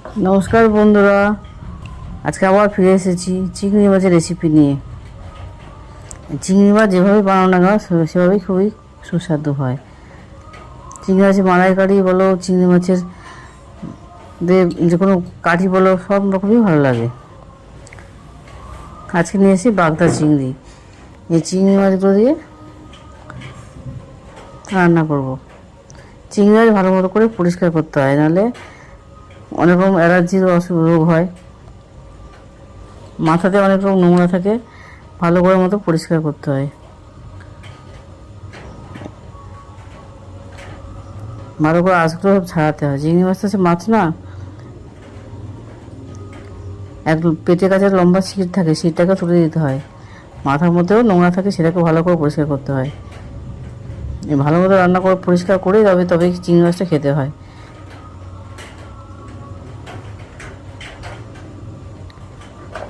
নমস্কার বন্ধুরা, আজকে আবার ফিরে এসেছি চিংড়ি মাছের রেসিপি নিয়ে। চিংড়ি মাছ যেভাবে বানানো না কেন সেভাবেই খুবই সুস্বাদু হয়। চিংড়ি মাছের মালাইকারি বলো, চিংড়ি মাছের যে কোনো কাঠি বলো, সব রকমই ভালো লাগে। আজকে নিয়ে এসেছি বাগদা চিংড়ি। এই চিংড়ি মাছগুলো দিয়ে রান্না করব। চিংড়ি মাছ ভালো মতো করে পরিষ্কার করতে হয়, নাহলে অনেক রকম অ্যালার্জির রোগ হয়। মাথাতে অনেক রকম নোংরা থাকে, ভালো করে মতো পরিষ্কার করতে হয়। ভালো করে আঁশগুলো সব ছাড়াতে হয়। চিংড়ি মাছ তো মাছ না, এক পেটের কাছে লম্বা শির থাকে, শিরটাকে তুলে দিতে হয়। মাথার মধ্যেও নোংরা থাকে, সেটাকে ভালো করে পরিষ্কার করতে হয়। ভালো মতো রান্না করে পরিষ্কার করে তবে চিংড়ি মাছটা খেতে হয়।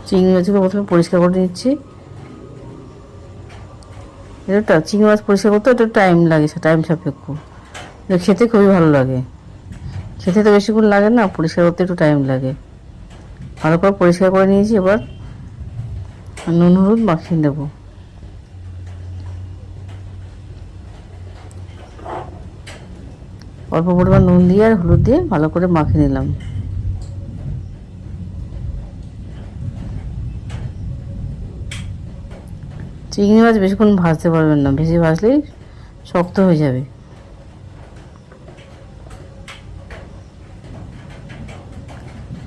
চিংড়ি মাছগুলো প্রথমে পরিষ্কার করে নিচ্ছি। এটা চিংড়ি মাছ পরিষ্কার করতে একটু টাইম লাগে, টাইম সাপেক্ষ। খেতে খুবই ভালো লাগে। খেতে তো বেশিক্ষণ লাগে না, পরিষ্কার করতে একটু টাইম লাগে। ভালো করে পরিষ্কার করে নিয়েছি। এবার নুন হলুদ মাখিয়ে নেব। অল্প পরিমাণ নুন দিয়ে আর হলুদ দিয়ে ভালো করে মাখিয়ে নিলাম। চিংড়ি মাছ বেশিক্ষণ ভাজতে পারবেন না, বেশি ভাজলেই শক্ত হয়ে যাবে।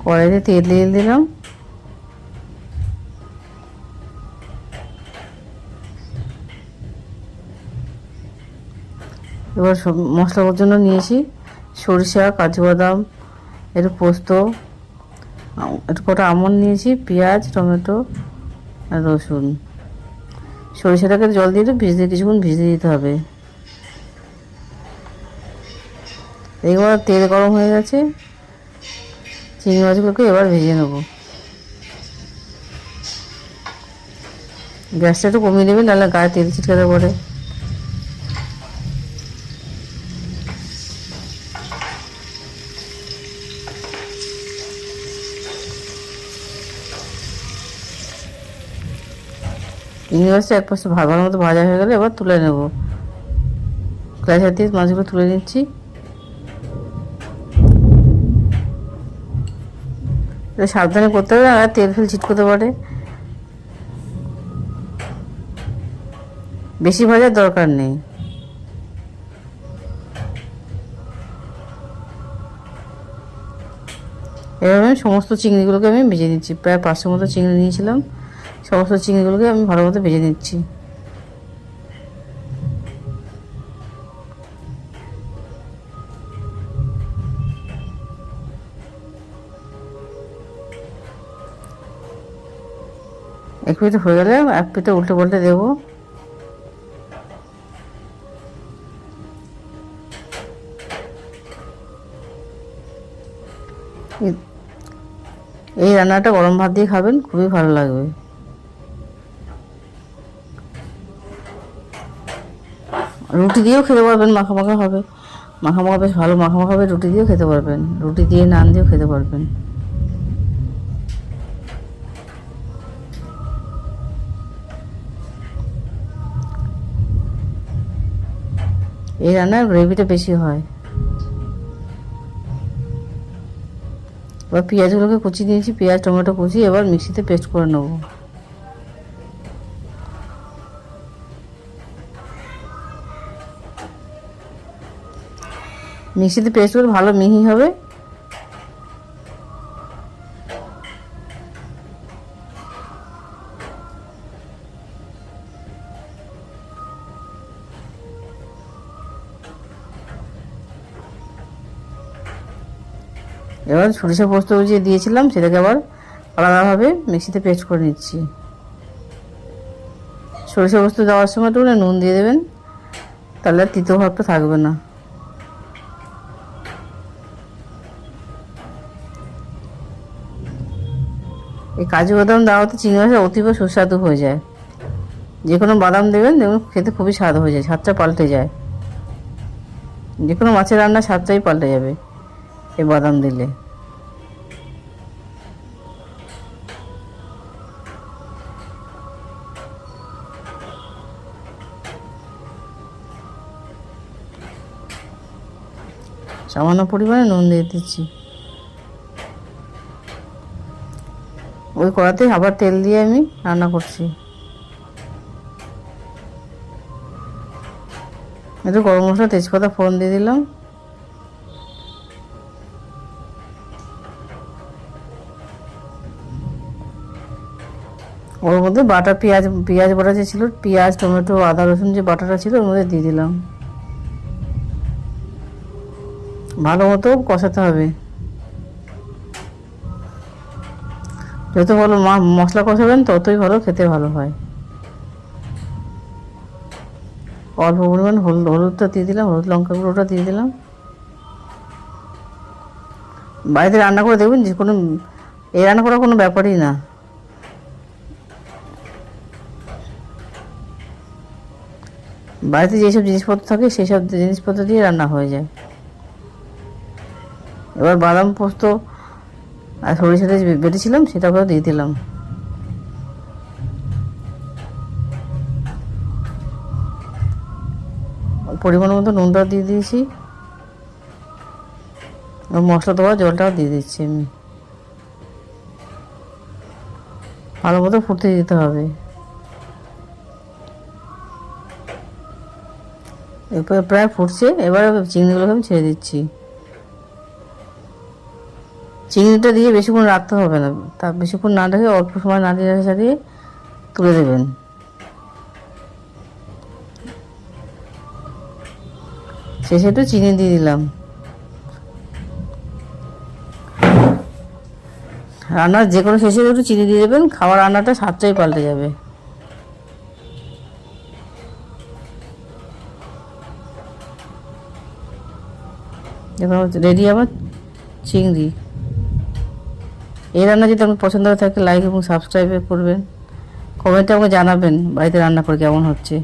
কড়াইতে তেল দিয়ে দিলাম। এবার সব মশলার জন্য নিয়েছি সরিষা, কাজু বাদাম, একটু পোস্ত, একটু কটা আমন্ড নিয়েছি, পেঁয়াজ, টমেটো আর রসুন। সরিষাটাকে জল দিয়ে কিছুক্ষণ ভিজতে দিতে হবে। এবার তেল গরম হয়ে গেছে, চিংড়ি মাছগুলোকে এবার ভেজে নেব। গ্যাসটা একটু কমিয়ে দেবেন, নাহলে গায়ে তেল ছিটকাতে পড়ে। চিংড়ি মাছটা এক পাশে ভালো মতো ভাজা হয়ে গেলে এবার তুলে নেব। কড়াই দিয়ে মাছগুলো তুলে নিচ্ছি। সাবধানে করতে হবে, আর তেল ফেল ছিটকোতে পারে। বেশি ভাজার দরকার নেই। এভাবে আমি সমস্ত চিংড়িগুলোকে আমি ভেজে নিচ্ছি। প্রায় 500 মতো চিংড়ি নিয়েছিলাম, সমস্ত চিংড়িগুলোকে আমি ভালো মতো ভেজে নিচ্ছি। এক পিঠে হয়ে গেলে এক পিঠে উল্টে পাল্টে দেবো। এই রান্নাটা গরম ভাত দিয়ে খাবেন, খুবই ভালো লাগবে। রুটি দিয়েও খেতে পারবেন, মাখা মাখা হবে। মাখা মাখা বেশ ভালো মাখা মাখা হবে, রুটি দিয়েও খেতে পারবেন। রুটি দিয়ে, নান দিয়েও খেতে পারবেন। এই রান্নার গ্রেভিটা বেশি হয়। এবার পেঁয়াজগুলোকে কুচি দিয়েছি, পেঁয়াজ টমেটো কুচি, এবার মিক্সিতে পেস্ট করে নেব। মিক্সিতে পেস্ট করে ভালো মিহি হবে। এবার সরিষা পোস্ত যে দিয়েছিলাম সেটাকে আবার আলাদাভাবে মিক্সিতে পেস্ট করে নিচ্ছি। সরিষা পোস্ত দেওয়ার সময় একটু নুন দিয়ে দেবেন, তাহলে আর তিতো ভাবটা থাকবে না। এই কাজু বাদাম দেওয়াতে চিংড়ি মাছের অতীব সুস্বাদু হয়ে যায়। যে কোনো বাদাম দেবেন, দেখুন খেতে খুবই স্বাদ হয়ে যায়, স্বাদটা পাল্টে যায়। যে কোনো মাছের রান্না স্বাদটাই পাল্টে যাবে এই বাদাম দিলে। সামান্য পরিমাণে নুন দিয়ে দিচ্ছি। ওই কড়াতে আবার তেল দিয়ে আমি রান্না করছি। একটু গরম মশলা, তেজপাতা ফোড়ন দিয়ে দিলাম। ওর মধ্যে বাটা পেঁয়াজ বাটা যে ছিল, পেঁয়াজ, টমেটো, আদা, রসুন যে বাটাটা ছিল ওর মধ্যে দিয়ে দিলাম। ভালো মতো কষাতে হবে। যত ভালো মশলা কষাবেন ততই ভালো, খেতে ভালো হয়। অল্প পরিমাণ হলুদটা দিয়ে দিলাম, হলুদ লঙ্কা গুঁড়োটা দিয়ে দিলাম। বাড়িতে রান্না করে দেখবেন, যে কোনো এই রান্না করার কোনো ব্যাপারই না। বাড়িতে যেসব জিনিসপত্র থাকে সেই সব জিনিসপত্র দিয়ে রান্না হয়ে যায়। এবার বাদাম, পোস্ত আর সরিষাতে বেটেছিলাম সেটাকেও দিয়ে দিলাম। পরিমাণ মতো নুনটাও দিয়ে দিয়েছি। মশলা দেওয়া জলটাও দিয়ে দিচ্ছি আমি। ভালো মতো ফুটতে দিতে হবে। এরপরে প্রায় ফুটছে, এবার চিংড়িগুলোকে আমি ছেড়ে দিচ্ছি। চিংড়িটা দিয়ে বেশিক্ষণ রাখতে হবে না, তা বেশিক্ষণ না রেখে অল্প সময় নাড়িয়ে ছাড়িয়ে তুলে দেবেন। শেষে একটু চিনি দিয়ে দিলাম। রান্নার যে কোনো শেষে একটু চিনি দিয়ে দেবেন, খাওয়ার রান্নাটা স্বাদটাই পাল্টে যাবে। এবার রেডি আমার চিংড়ি। এই রান্না যদি আপনার পছন্দ হয়ে থাকে, লাইক এবং সাবস্ক্রাইব করবেন। কমেন্টে আমাকে জানাবেন বাড়িতে রান্না করে কেমন হচ্ছে।